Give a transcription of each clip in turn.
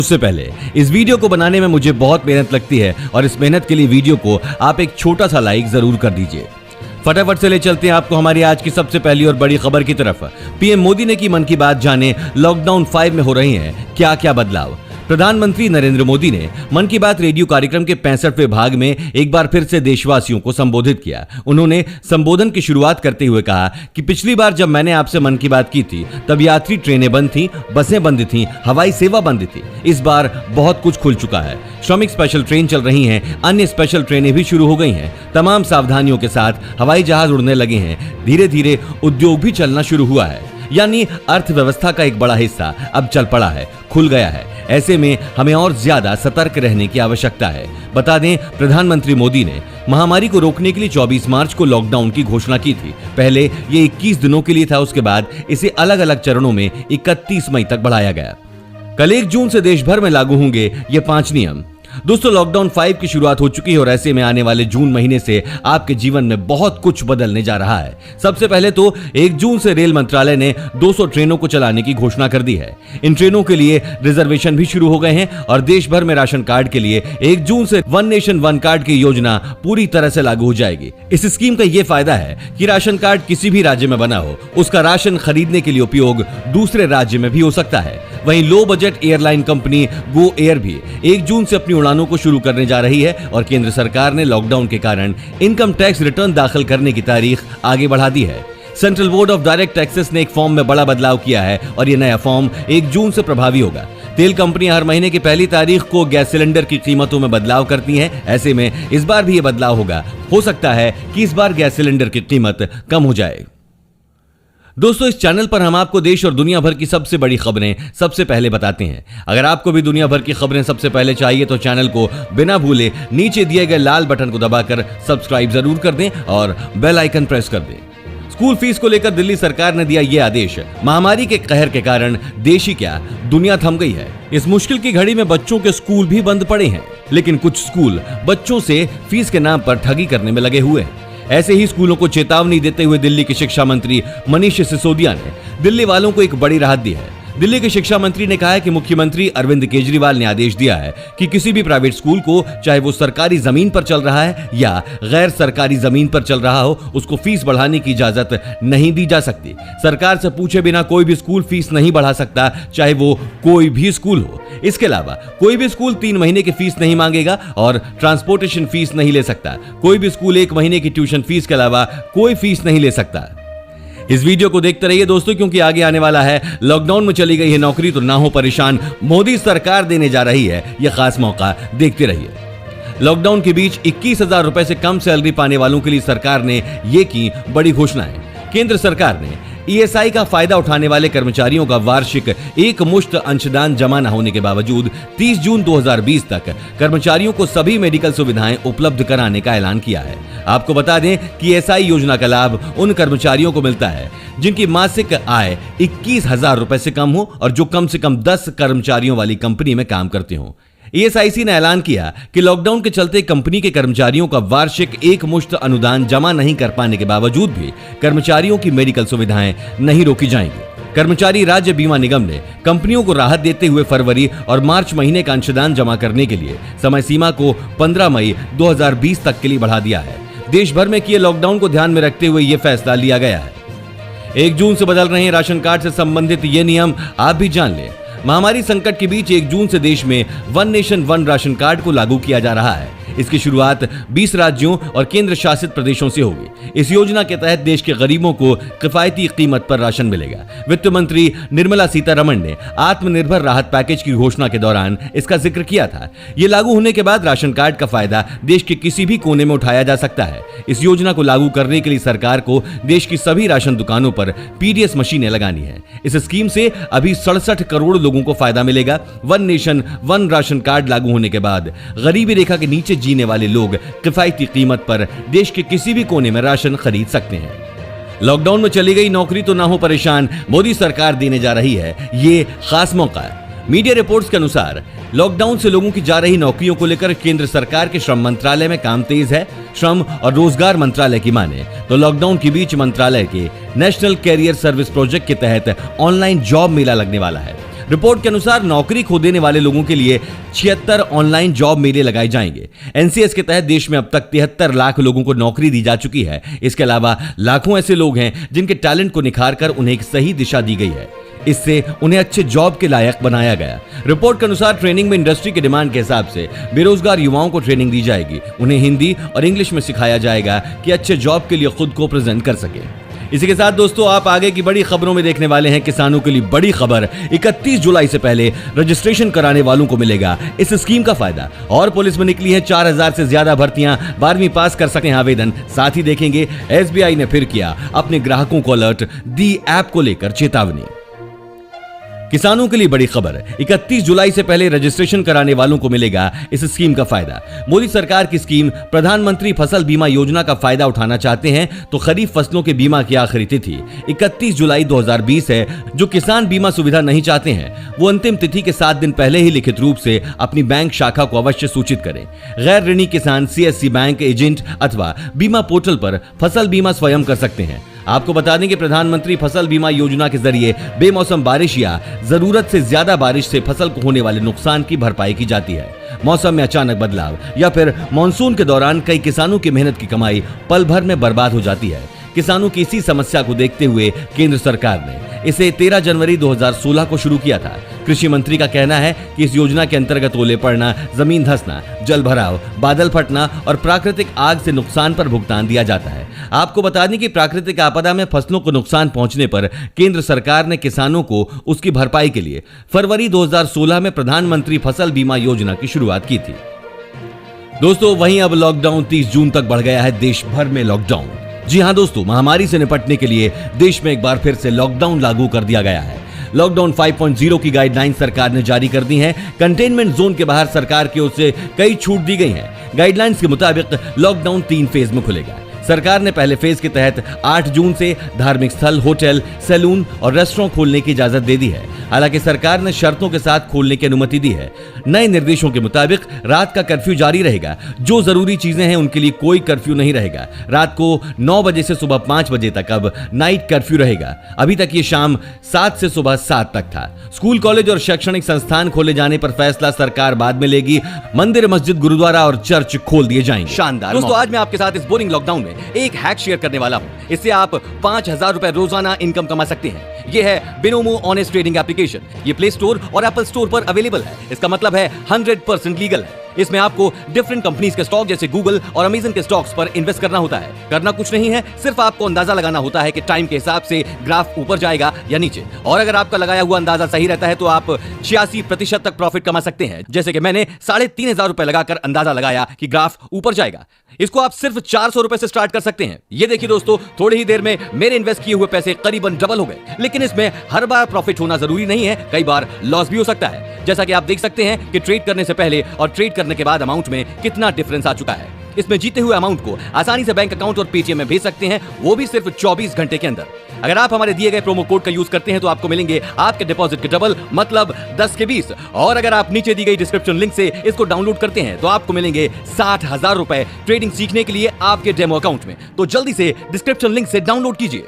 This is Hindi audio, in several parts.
उससे पहले इस वीडियो को बनाने में मुझे बहुत मेहनत लगती है और इस मेहनत के लिए वीडियो को आप एक छोटा सा लाइक जरूर कर दीजिए। फटाफट से ले चलते हैं आपको हमारी आज की सबसे पहली और बड़ी खबर की तरफ। पीएम मोदी ने की मन की बात, जाने लॉकडाउन 5 में हो रही हैं क्या क्या बदलाव। प्रधानमंत्री नरेंद्र मोदी ने मन की बात रेडियो कार्यक्रम के 65वें भाग में एक बार फिर से देशवासियों को संबोधित किया। उन्होंने संबोधन की शुरुआत करते हुए कहा कि पिछली बार जब मैंने आपसे मन की बात की थी तब यात्री ट्रेनें बंद थीं, बसें बंद थीं, हवाई सेवा बंद थी। इस बार बहुत कुछ खुल चुका है। श्रमिक स्पेशल ट्रेन चल रही हैं, अन्य स्पेशल ट्रेनें भी शुरू हो गई हैं। तमाम सावधानियों के साथ हवाई जहाज उड़ने लगे हैं। धीरे धीरे उद्योग भी चलना शुरू हुआ है, यानी अर्थव्यवस्था का एक बड़ा हिस्सा अब चल पड़ा है, खुल गया है। ऐसे में हमें और ज्यादा सतर्क रहने की आवश्यकता है। बता दें, प्रधानमंत्री मोदी ने महामारी को रोकने के लिए 24 मार्च को लॉकडाउन की घोषणा की थी। पहले ये 21 दिनों के लिए था, उसके बाद इसे अलग अलग चरणों में 31 मई तक बढ़ाया गया। कल 1 जून से देश भर में लागू होंगे ये 5 नियम। दोस्तों, लॉकडाउन 5 की शुरुआत हो चुकी है और ऐसे में आने वाले जून महीने से आपके जीवन में बहुत कुछ बदलने जा रहा है। सबसे पहले तो 1 जून से रेल मंत्रालय ने 200 ट्रेनों को चलाने की घोषणा कर दी है। इन ट्रेनों के लिए रिजर्वेशन भी शुरू हो गए हैं और देश भर में राशन कार्ड के लिए 1 जून से वन नेशन वन कार्ड की योजना पूरी तरह से लागू हो जाएगी। इस स्कीम का यह फायदा है कि राशन कार्ड किसी भी राज्य में बना हो, उसका राशन खरीदने के लिए उपयोग दूसरे राज्य में भी हो सकता है। वहीं low budget airline company Go Air भी 1 जून से अपनी उड़ानों को शुरू करने जा रही है और केंद्र सरकार ने लॉकडाउन के कारण इनकम टैक्स रिटर्न दाखिल करने की तारीख आगे बढ़ा दी है। Central board of direct taxes ने एक फॉर्म में बड़ा बदलाव किया है और यह नया फॉर्म 1 जून से प्रभावी होगा। तेल कंपनियां हर महीने की पहली तारीख को गैस सिलेंडर की कीमतों में बदलाव करती हैं। ऐसे में इस बार भी यह बदलाव होगा। हो सकता है कि इस बार गैस सिलेंडर की कीमत कम हो जाए। दोस्तों, इस चैनल पर हम आपको देश और दुनिया भर की सबसे बड़ी खबरें सबसे पहले बताते हैं। अगर आपको भी दुनिया भर की खबरें सबसे पहले चाहिए तो चैनल को बिना भूले नीचे दिए गए लाल बटन को दबाकर सब्सक्राइब जरूर कर दें और बेल आइकन प्रेस कर दें। स्कूल फीस को लेकर दिल्ली सरकार ने दिया यह आदेश। महामारी के कहर के कारण देश ही क्या, दुनिया थम गई है। इस मुश्किल की घड़ी में बच्चों के स्कूल भी बंद पड़े हैं, लेकिन कुछ स्कूल बच्चों से फीस के नाम पर ठगी करने में लगे हुए हैं। ऐसे ही स्कूलों को चेतावनी देते हुए दिल्ली के शिक्षा मंत्री मनीष सिसोदिया ने दिल्ली वालों को एक बड़ी राहत दी है। दिल्ली के शिक्षा मंत्री ने कहा है कि मुख्यमंत्री अरविंद केजरीवाल ने आदेश दिया है कि किसी भी प्राइवेट स्कूल को, चाहे वो सरकारी जमीन पर चल रहा है या गैर सरकारी जमीन पर चल रहा हो, उसको फीस बढ़ाने की इजाजत नहीं दी जा सकती। सरकार से पूछे बिना कोई भी स्कूल फीस नहीं बढ़ा सकता, चाहे वो कोई भी स्कूल हो। इसके अलावा कोई भी स्कूल 3 महीने की फीस नहीं मांगेगा और ट्रांसपोर्टेशन फीस नहीं ले सकता। कोई भी स्कूल 1 महीने की ट्यूशन फीस के अलावा कोई फीस नहीं ले सकता। इस वीडियो को देखते रहिए दोस्तों, क्योंकि आगे आने वाला है। लॉकडाउन में चली गई है नौकरी तो ना हो परेशान, मोदी सरकार देने जा रही है यह खास मौका। देखते रहिए। लॉकडाउन के बीच 21,000 रुपए से कम सैलरी पाने वालों के लिए सरकार ने ये की बड़ी घोषणाएं। केंद्र सरकार ने ईएसआई का फायदा उठाने वाले कर्मचारियों का वार्षिक एक मुश्त अंशदान जमा न होने के बावजूद 30 जून 2020 तक कर्मचारियों को सभी मेडिकल सुविधाएं उपलब्ध कराने का ऐलान किया है। आपको बता दें कि ईएसआई योजना का लाभ उन कर्मचारियों को मिलता है जिनकी मासिक आय 21,000 रुपए से कम हो और जो कम से कम 10 कर्मचारियों वाली कंपनी में काम करते हो। ईएसआईसी ने ऐलान किया कि लॉकडाउन के चलते कंपनी के कर्मचारियों का वार्षिक एक मुश्त अनुदान जमा नहीं कर पाने के बावजूद भी कर्मचारियों की मेडिकल सुविधाएं नहीं रोकी जाएंगी। कर्मचारी राज्य बीमा निगम ने कंपनियों को राहत देते हुए फरवरी और मार्च महीने का अंशदान जमा करने के लिए समय सीमा को 15 मई 2020 तक के लिए बढ़ा दिया है। देश भर में किए लॉकडाउन को ध्यान में रखते हुए यह फैसला लिया गया है। 1 जून से बदल रहे हैं राशन कार्ड से संबंधित ये नियम, आप भी जान लें। महामारी संकट के बीच 1 जून से देश में one nation one ration card को लागू किया जा रहा है। इसकी शुरुआत 20 राज्यों और केंद्र शासित प्रदेशों से होगी। इस योजना के तहत देश के गरीबों को किफायती कीमत पर राशन मिलेगा। वित्त मंत्री निर्मला सीतारमण ने आत्मनिर्भर राहत पैकेज की घोषणा के दौरान इसका जिक्र किया था। ये लागू होने के बाद राशन कार्ड का फायदा देश के किसी भी कोने में उठाया जा सकता है। इस योजना को लागू करने के लिए सरकार को देश की सभी राशन दुकानों पर पीडीएस मशीनें लगानी है। इस स्कीम से अभी 67 करोड़ लोगों को फायदा मिलेगा। One nation one ration card लागू होने के बाद गरीबी रेखा के नीचे जीने वाले लोग किफायती कीमत पर देश के किसी भी कोने में राशन खरीद सकते हैं। लॉकडाउन में चली गई नौकरी तो ना हो परेशान, मोदी सरकार देने जा रही है ये खास मौका। मीडिया रिपोर्ट्स के अनुसार लॉकडाउन से लोगों की जा रही नौकरियों को लेकर केंद्र सरकार के श्रम मंत्रालय में काम तेज है। श्रम और रोजगार मंत्रालय की माने तो लॉकडाउन के बीच मंत्रालय के नेशनल कैरियर सर्विस प्रोजेक्ट के तहत ऑनलाइन जॉब मेला लगने वाला है। रिपोर्ट के अनुसार नौकरी खो देने वाले लोगों के लिए 76 ऑनलाइन जॉब मेले लगाए जाएंगे। एनसीएस के तहत देश में अब तक 73 लाख लोगों को नौकरी दी जा चुकी है। इसके अलावा लाखों ऐसे लोग हैं जिनके टैलेंट को निखार कर उन्हें एक सही दिशा दी गई है। इससे उन्हें अच्छे जॉब के लायक बनाया गया। रिपोर्ट के अनुसार ट्रेनिंग में इंडस्ट्री के डिमांड के हिसाब से बेरोजगार युवाओं को ट्रेनिंग दी जाएगी। उन्हें हिंदी और इंग्लिश में सिखाया जाएगा कि अच्छे जॉब के लिए खुद को प्रेजेंट कर सके। इसी के साथ दोस्तों आप आगे की बड़ी खबरों में देखने वाले हैं किसानों के लिए बड़ी खबर। 31 जुलाई से पहले रजिस्ट्रेशन कराने वालों को मिलेगा इस स्कीम का फायदा। और पुलिस में निकली है 4000 से ज्यादा भर्तियां, 12वीं पास कर सकते हैं आवेदन। साथ ही देखेंगे एसबीआई ने फिर किया अपने ग्राहकों को अलर्ट, दी ऐप को लेकर चेतावनी। किसानों के लिए बड़ी खबर, 31 जुलाई से पहले रजिस्ट्रेशन कराने वालों को मिलेगा इस स्कीम का फायदा। मोदी सरकार की स्कीम प्रधानमंत्री फसल बीमा योजना का फायदा उठाना चाहते हैं तो खरीफ फसलों के बीमा की आखिरी तिथि 31 जुलाई 2020 है। जो किसान बीमा सुविधा नहीं चाहते हैं वो अंतिम तिथि के 7 दिन पहले ही लिखित रूप से अपनी बैंक शाखा को अवश्य सूचित करें। गैर ऋणी किसान सीएससी बैंक एजेंट अथवा बीमा पोर्टल पर फसल बीमा स्वयं कर सकते हैं। आपको बता दें कि प्रधानमंत्री फसल बीमा योजना के जरिए बेमौसम बारिश या जरूरत से ज्यादा बारिश से फसल को होने वाले नुकसान की भरपाई की जाती है। मौसम में अचानक बदलाव या फिर मानसून के दौरान कई किसानों की मेहनत की कमाई पल भर में बर्बाद हो जाती है। किसानों की इसी समस्या को देखते हुए केंद्र सरकार ने इसे 13 जनवरी 2016 को शुरू किया था। कृषि मंत्री का कहना है कि इस योजना के अंतर्गत ओले पड़ना, जमीन धंसना, जल भराव, बादल फटना और प्राकृतिक आग से नुकसान पर भुगतान दिया जाता है। आपको बता दें कि प्राकृतिक आपदा में फसलों को नुकसान पहुंचने पर केंद्र सरकार ने किसानों को उसकी भरपाई के लिए फरवरी 2016 में प्रधानमंत्री फसल बीमा योजना की शुरुआत की थी। दोस्तों वहीं अब लॉकडाउन 30 जून तक बढ़ गया है देश भर में लॉकडाउन। जी हां दोस्तों, महामारी से निपटने के लिए देश में एक बार फिर से लॉकडाउन लागू कर दिया गया है। लॉकडाउन 5.0 की गाइडलाइन सरकार ने जारी कर दी है। कंटेनमेंट जोन के बाहर सरकार की ओर से कई छूट दी गई हैं। गाइडलाइंस के मुताबिक लॉकडाउन 3 फेज में खुलेगा। सरकार ने पहले फेज के तहत 8 जून से धार्मिक स्थल, होटल, सैलून और रेस्टोरेंट खोलने की इजाजत दे दी है। हालांकि सरकार ने शर्तों के साथ खोलने की अनुमति दी है। नए निर्देशों के मुताबिक रात का कर्फ्यू जारी रहेगा। जो जरूरी चीजें हैं उनके लिए कोई कर्फ्यू नहीं रहेगा। रात को 9 बजे से सुबह 5 बजे तक अब नाइट कर्फ्यू रहेगा। अभी तक ये शाम 7 से सुबह 7 तक था। स्कूल, कॉलेज और शैक्षणिक संस्थान खोले जाने पर फैसला सरकार बाद में लेगी। मंदिर, मस्जिद, गुरुद्वारा और चर्च खोल दिए जाएंगे। शानदार दोस्तों, आज मैं आपके साथ इस बोरिंग लॉकडाउन में एक हैक शेयर करने वाला हूं। इससे आप 5000 रुपए रोजाना इनकम कमा सकते हैं। यह है बिनोमो ऑनेस्ट ट्रेडिंग एप्लीकेशन। ये प्ले स्टोर और एप्पल स्टोर पर अवेलेबल है। इसका मतलब है 100% लीगल है। इसमें आपको डिफरेंट कंपनीज के स्टॉक जैसे गूगल और अमेजन के स्टॉक्स पर इन्वेस्ट करना होता है। करना कुछ नहीं है, सिर्फ आपको अंदाजा लगाना होता है कि टाइम के हिसाब से ग्राफ ऊपर जाएगा या नीचे। और अगर आपका लगाया हुआ अंदाजा सही रहता है तो आप 86% तक प्रॉफिट कमा सकते हैं। जैसे कि मैंने 3500 रुपए लगाकर अंदाजा लगाया कि ग्राफ ऊपर जाएगा। इसको आप सिर्फ 400 रुपए से स्टार्ट कर सकते हैं। ये देखिए दोस्तों, थोड़ी ही देर में मेरे इन्वेस्ट किए हुए पैसे करीबन डबल हो गए। लेकिन इसमें हर बार प्रॉफिट होना जरूरी नहीं है, कई बार लॉस भी हो सकता है। जैसा कि आप देख सकते हैं कि ट्रेड करने से पहले और ट्रेड करने के बाद अमाउंट में कितना डिफरेंस आ चुका है। इसमें जीते हुए अमाउंट को आसानी से बैंक अकाउंट और पेटीएम में भेज सकते हैं, वो भी सिर्फ 24 घंटे के अंदर। अगर आप हमारे दिए गए प्रोमो कोड का यूज करते हैं तो आपको मिलेंगे आपके डिपॉजिट के डबल, मतलब 10 के 20। और अगर आप नीचे दी गई डिस्क्रिप्शन लिंक से इसको डाउनलोड करते हैं तो आपको मिलेंगे 60,000 रुपए ट्रेडिंग सीखने के लिए आपके डेमो अकाउंट में। तो जल्दी से डिस्क्रिप्शन लिंक से डाउनलोड कीजिए।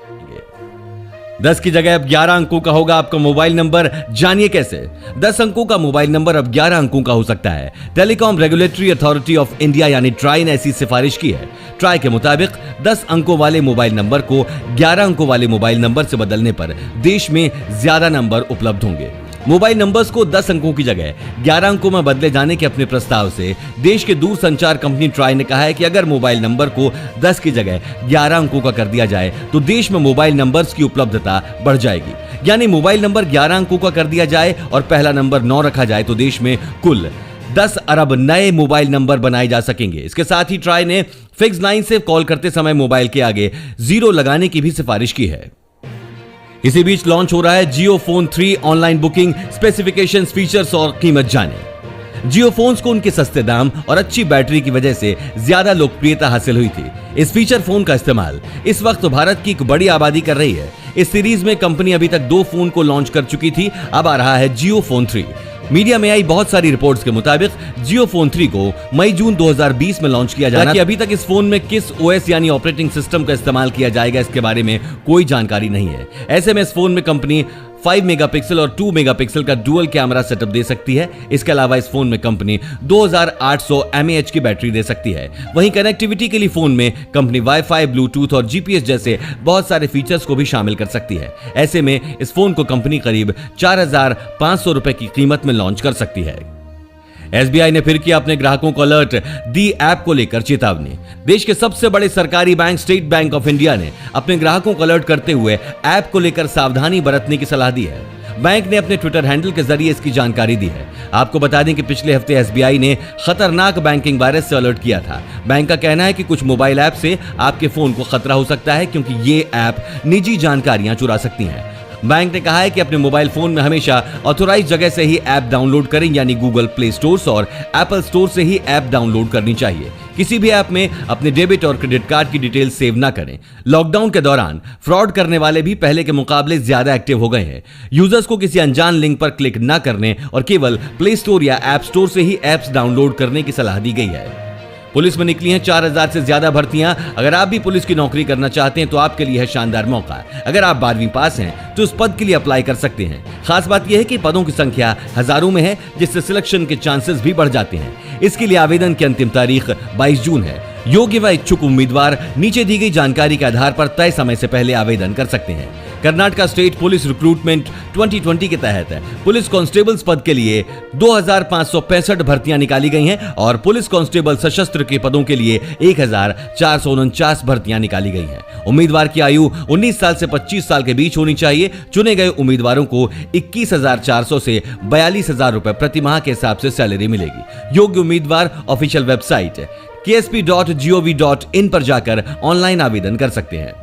10 की जगह अब 11 अंकों का होगा आपका मोबाइल नंबर। जानिए कैसे। 10 अंकों का मोबाइल नंबर अब 11 अंकों का हो सकता है। Telecom regulatory authority of India यानी ट्राई ने ऐसी सिफारिश की है। ट्राई के मुताबिक 10 अंकों वाले मोबाइल नंबर को 11 अंकों वाले मोबाइल नंबर से बदलने पर देश में ज्यादा नंबर उपलब्ध होंगे। मोबाइल नंबर्स को 10 अंकों की जगह 11 अंकों में बदले जाने के अपने प्रस्ताव से देश के दूरसंचार कंपनी ट्राई ने कहा है कि अगर मोबाइल नंबर को 10 की जगह 11 अंकों का कर दिया जाए तो देश में मोबाइल नंबर्स की उपलब्धता बढ़ जाएगी। यानी मोबाइल नंबर 11 अंकों का कर दिया जाए और पहला नंबर 9 रखा जाए तो देश में कुल 10 अरब नए मोबाइल नंबर बनाए जा सकेंगे। इसके साथ ही ट्राई ने फिक्स लाइन से कॉल करते समय मोबाइल के आगे 0 लगाने की भी सिफारिश की है। इसी बीच लॉन्च हो रहा है Jio phone 3 online booking, specifications, features और कीमत जाने। जियो फोन्स को उनके सस्ते दाम और अच्छी बैटरी की वजह से ज्यादा लोकप्रियता हासिल हुई थी। इस फीचर फोन का इस्तेमाल इस वक्त भारत की एक बड़ी आबादी कर रही है। इस सीरीज में कंपनी अभी तक 2 फोन को लॉन्च कर चुकी थी, अब आ रहा है जियो फोन 3। मीडिया में आई बहुत सारी रिपोर्ट्स के मुताबिक जियो फोन 3 को मई-जून 2020 में लॉन्च किया जाना। अभी तक इस फोन में किस ओएस यानी ऑपरेटिंग सिस्टम का इस्तेमाल किया जाएगा इसके बारे में कोई जानकारी नहीं है। ऐसे में इस फोन में कंपनी 5 मेगापिक्सल और 2 मेगापिक्सल का डुअल कैमरा सेटअप दे सकती है। इसके अलावा इस फोन में कंपनी 2800 mAh की बैटरी दे सकती है। वहीं कनेक्टिविटी के लिए फोन में कंपनी वाईफाई, ब्लूटूथ और जीपीएस जैसे बहुत सारे फीचर्स को भी शामिल कर सकती है। ऐसे में इस फोन को कंपनी करीब 4500 रुपए की कीमत में लॉन्च कर सकती है। एसबीआई ने फिर किया अपने ग्राहकों को अलर्ट, दी ऐप को लेकर चेतावनी। देश के सबसे बड़े सरकारी bank state bank of India ने अपने ग्राहकों को अलर्ट करते हुए ऐप को लेकर सावधानी बरतने की सलाह दी है। बैंक ने अपने ट्विटर हैंडल के जरिए इसकी जानकारी दी है। आपको बता दें कि पिछले हफ्ते एसबीआई ने खतरनाक बैंकिंग वायरस से अलर्ट किया था। बैंक का कहना है कि कुछ मोबाइल ऐप से आपके फोन को खतरा हो सकता है, क्योंकि ये ऐप निजी जानकारियां चुरा सकती हैं। बैंक ने कहा है कि अपने मोबाइल फोन में हमेशा ऑथोराइज जगह से ही ऐप डाउनलोड करें, यानी गूगल प्ले स्टोर और एप्पल स्टोर से ही ऐप डाउनलोड करनी चाहिए। किसी भी ऐप में अपने डेबिट और क्रेडिट कार्ड की डिटेल सेव ना करें। लॉकडाउन के दौरान फ्रॉड करने वाले भी पहले के मुकाबले ज्यादा एक्टिव हो गए हैं। यूजर्स को किसी अनजान लिंक पर क्लिक ना करने और केवल प्ले स्टोर या ऐप स्टोर से ही ऐप्स डाउनलोड करने की सलाह दी गई है। पुलिस में निकली हैं 4000 से ज्यादा भर्तियां। अगर आप भी पुलिस की नौकरी करना चाहते हैं तो आपके लिए है शानदार मौका। अगर आप 12वीं पास हैं तो उस पद के लिए अप्लाई कर सकते हैं। खास बात यह है कि पदों की संख्या हजारों में है, जिससे सिलेक्शन के चांसेस भी बढ़ जाते हैं। इसके लिए आवेदन की अंतिम तारीख 22 जून है। योग्य व इच्छुक उम्मीदवार नीचे दी गई जानकारी के आधार पर तय समय से पहले आवेदन कर सकते हैं। कर्नाटका स्टेट पुलिस रिक्रूटमेंट 2020 के तहत पुलिस कांस्टेबल्स पद के लिए 2565 भर्तियां निकाली गई हैं और पुलिस कांस्टेबल सशस्त्र के पदों के लिए 1449 भर्तियां निकाली गई हैं। उम्मीदवार की आयु 19 साल से 25 साल के बीच होनी चाहिए। चुने गए उम्मीदवारों को 21,400 से 42,000 रुपए प्रति माह के हिसाब से सैलरी मिलेगी। योग्य उम्मीदवार ऑफिशियल वेबसाइट ksp.gov.in पर जाकर ऑनलाइन आवेदन कर सकते हैं।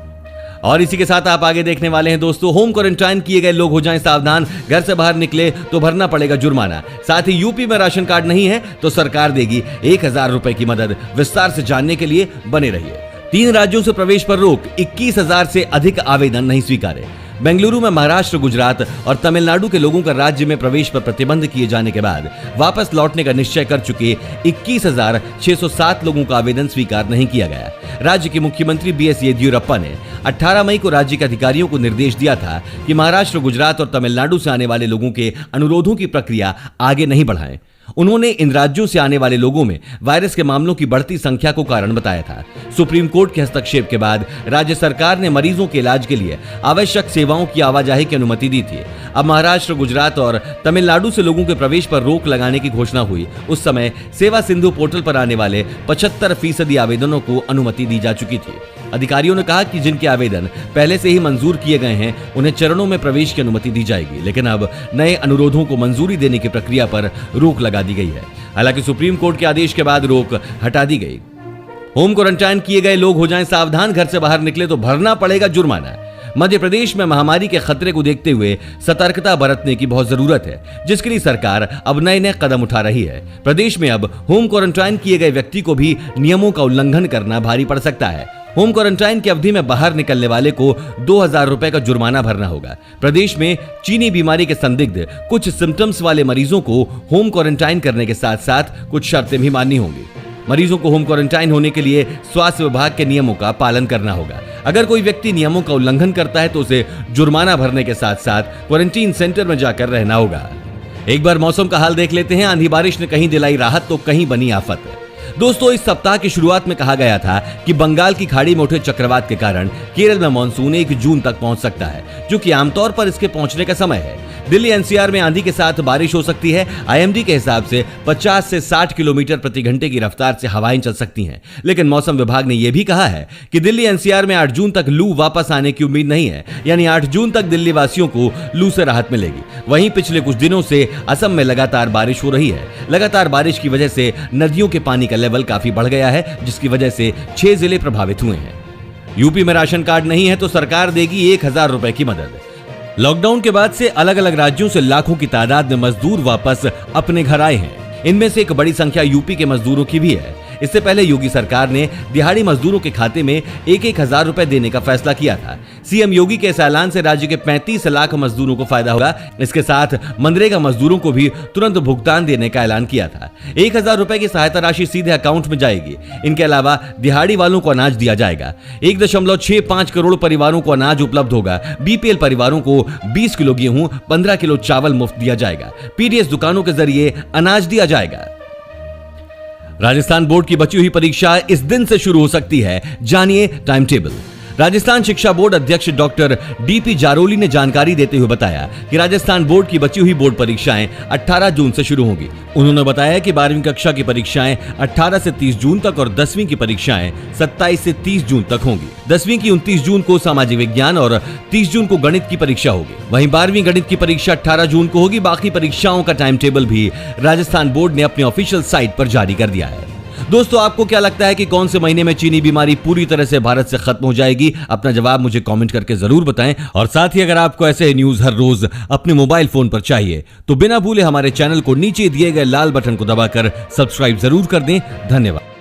और इसी के साथ आप आगे देखने वाले हैं दोस्तों, होम क्वारंटाइन किए गए लोग हो जाएं सावधान, घर से बाहर निकले तो भरना पड़ेगा जुर्माना। साथ ही यूपी में राशन कार्ड नहीं है तो सरकार देगी 1000 रुपए की मदद। विस्तार से जानने के लिए बने रहिए। 3 राज्यों से प्रवेश पर रोक, 21,000 से अधिक आवेदन नहीं स्वीकारे। बेंगलुरु में महाराष्ट्र, गुजरात और तमिलनाडु के लोगों का राज्य में प्रवेश पर प्रतिबंध किए जाने के बाद वापस लौटने का निश्चय कर चुके 21,607 लोगों का आवेदन स्वीकार नहीं किया गया। राज्य के मुख्यमंत्री बीएस येदियुरप्पा ने 18 मई को राज्य के अधिकारियों को निर्देश दिया था कि महाराष्ट्र, गुजरात और तमिलनाडु से आने वाले लोगों के अनुरोधों की प्रक्रिया आगे नहीं बढ़ाएं। उन्होंने इन राज्यों से आने वाले लोगों में वायरस के मामलों की बढ़ती संख्या को कारण बताया था। सुप्रीम कोर्ट के हस्तक्षेप के बाद राज्य सरकार ने मरीजों के इलाज के लिए आवश्यक सेवाओं की आवाजाही की अनुमति दी थी। अब महाराष्ट्र, गुजरात और तमिलनाडु से लोगों के प्रवेश पर रोक लगाने की घोषणा हुई। उस समय सेवा सिंधु पोर्टल पर आने वाले 75% आवेदनों को अनुमति दी जा चुकी थी। अधिकारियों ने कहा कि जिनके आवेदन पहले से ही मंजूर किए गए हैं उन्हें चरणों में प्रवेश की अनुमति दी जाएगी, लेकिन अब नए अनुरोधों को मंजूरी देने की प्रक्रिया पर रोक लगा दी गई है। हालांकि सुप्रीम कोर्ट के आदेश के बाद रोक हटा दी गई। होम क्वारंटाइन किए गए लोग हो जाएं सावधान, घर से बाहर निकले तो भरना पड़ेगा जुर्माना। मध्य प्रदेश में महामारी के खतरे को देखते हुए सतर्कता बरतने की बहुत जरूरत है, जिसके लिए सरकार अब नए कदम उठा रही है। प्रदेश में अब होम क्वारंटाइन किए गए व्यक्ति को भी नियमों का उल्लंघन करना भारी पड़ सकता है। होम क्वारंटाइन की अवधि में बाहर निकलने वाले को 2000 रुपए का जुर्माना भरना होगा। प्रदेश में चीनी बीमारी के संदिग्ध कुछ सिम्टम्स वाले मरीजों को होम क्वारंटाइन करने के साथ साथ कुछ शर्तें भी माननी होंगी। मरीजों को होम क्वारंटाइन होने के लिए स्वास्थ्य विभाग के नियमों का पालन करना होगा। अगर कोई व्यक्ति नियमों का उल्लंघन करता है तो उसे जुर्माना भरने के साथ साथ क्वारंटीन सेंटर में जाकर रहना होगा। एक बार मौसम का हाल देख लेते हैं। आंधी बारिश ने कहीं दिलाई राहत तो कहीं बनी आफत। दोस्तों, इस सप्ताह की शुरुआत में कहा गया था कि बंगाल की खाड़ी में उठे चक्रवात के कारण केरल में मानसून 1 जून तक पहुंच सकता है, जो कि आमतौर पर इसके पहुंचने का समय है। दिल्ली एनसीआर में आंधी के साथ बारिश हो सकती है। आईएमडी के हिसाब से 50 से 60 किलोमीटर प्रति घंटे की रफ्तार से हवाएं चल सकती हैं। लेकिन मौसम विभाग ने यह भी कहा है कि दिल्ली एनसीआर में 8 जून तक लू वापस आने की उम्मीद नहीं है, यानी 8 जून तक दिल्ली वासियों को लू से राहत मिलेगी। वहीं पिछले कुछ दिनों से असम में लगातार बारिश हो रही है। लगातार बारिश की वजह से नदियों के पानी का लेवल काफी बढ़ गया है, जिसकी वजह से 6 जिले प्रभावित हुए हैं। यूपी में राशन कार्ड नहीं है तो सरकार देगी 1000 रुपए की मदद। लॉकडाउन के बाद से अलग अलग राज्यों से लाखों की तादाद में मजदूर वापस अपने घर आए हैं। इनमें से एक बड़ी संख्या यूपी के मजदूरों की भी है। इससे पहले योगी सरकार ने दिहाड़ी मजदूरों के खाते में 1,000 रुपए देने का फैसला किया था। सीएम योगी के इस ऐलान से राज्य के 35 लाख मजदूरों को फायदा होगा। इसके साथ मनरेगा मजदूरों को भी तुरंत भुगतान देने का ऐलान किया था। 1,000 रुपए की सहायता राशि सीधे अकाउंट में जाएगी। इनके अलावा दिहाड़ी वालों को अनाज दिया जाएगा। 1.65 करोड़ परिवारों को अनाज उपलब्ध होगा। बीपीएल परिवारों को 20 किलो गेहूं, 15 किलो चावल मुफ्त दिया जाएगा। पीडीएस दुकानों के जरिए अनाज दिया जाएगा। राजस्थान बोर्ड की बची हुई परीक्षा इस दिन से शुरू हो सकती है, जानिए टाइम टेबल। राजस्थान शिक्षा बोर्ड अध्यक्ष डॉक्टर डीपी जारोली ने जानकारी देते हुए बताया कि राजस्थान बोर्ड की बची हुई बोर्ड परीक्षाएं 18 जून से शुरू होंगी। उन्होंने बताया कि 12वीं कक्षा की परीक्षाएं 18 से 30 जून तक और 10वीं की परीक्षाएं 27 से 30 जून तक होंगी। 10वीं की 29 जून को सामाजिक विज्ञान और 30 जून को गणित की परीक्षा होगी। वहीं 12वीं गणित की परीक्षा 18 जून को होगी। बाकी परीक्षाओं का टाइम टेबल भी राजस्थान बोर्ड ने अपने ऑफिशियल साइट पर जारी कर दिया है। दोस्तों, आपको क्या लगता है कि कौन से महीने में चीनी बीमारी पूरी तरह से भारत से खत्म हो जाएगी? अपना जवाब मुझे कमेंट करके जरूर बताएं। और साथ ही अगर आपको ऐसे न्यूज हर रोज अपने मोबाइल फोन पर चाहिए तो बिना भूले हमारे चैनल को नीचे दिए गए लाल बटन को दबाकर सब्सक्राइब जरूर कर दें। धन्यवाद।